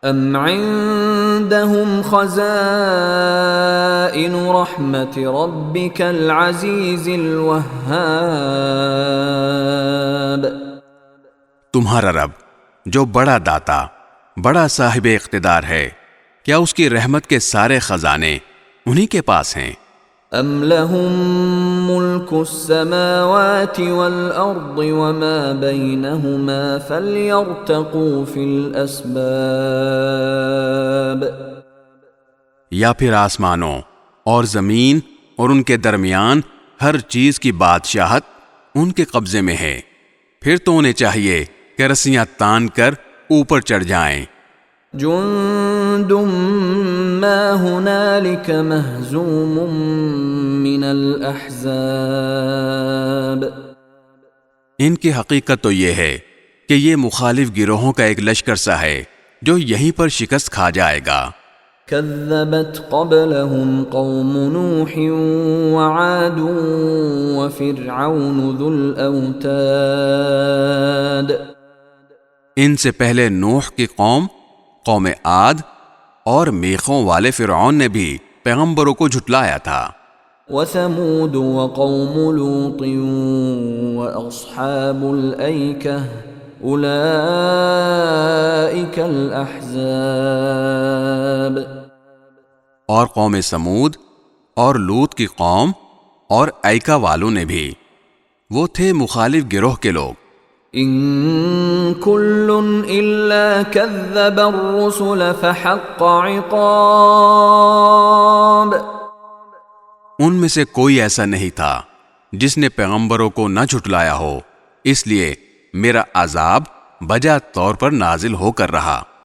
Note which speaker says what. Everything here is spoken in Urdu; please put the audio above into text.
Speaker 1: ام عندهم خزائن رحمت ربك العزیز الوہاب۔
Speaker 2: تمہارا رب جو بڑا داتا، بڑا صاحب اقتدار ہے، کیا اس کی رحمت کے سارے خزانے انہی کے پاس ہیں؟
Speaker 1: ام لهم ملک السماوات والارض وما بینہما فلیرتقوا فی الاسباب۔
Speaker 2: یا پھر آسمانوں اور زمین اور ان کے درمیان ہر چیز کی بادشاہت ان کے قبضے میں ہے، پھر تو انہیں چاہیے کہ رسیاں تان کر اوپر چڑھ جائیں۔
Speaker 1: جند ما هنالك مهزوم من الاحزاب۔
Speaker 2: ان کی حقیقت تو یہ ہے کہ یہ مخالف گروہوں کا ایک لشکر سا ہے جو یہیں پر شکست کھا جائے گا۔
Speaker 1: كذبت قبلهم قوم نوح وعاد وفرعون ذو الأوتاد۔
Speaker 2: ان سے پہلے نوح کی قوم عاد اور میخوں والے فرعون نے بھی پیغمبروں کو جھٹلایا تھا۔
Speaker 1: وثمود وقوم لوط واصحاب الایکہ اولئک الاحزاب۔
Speaker 2: اور قوم سمود اور لوط کی قوم اور ایکا والوں نے بھی، وہ تھے مخالف گروہ کے لوگ۔
Speaker 1: ان کل الا کذب الرسل فحق عقاب۔
Speaker 2: ان میں سے کوئی ایسا نہیں تھا جس نے پیغمبروں کو نہ جھٹلایا ہو، اس لیے میرا عذاب بجا طور پر نازل ہو کر رہا۔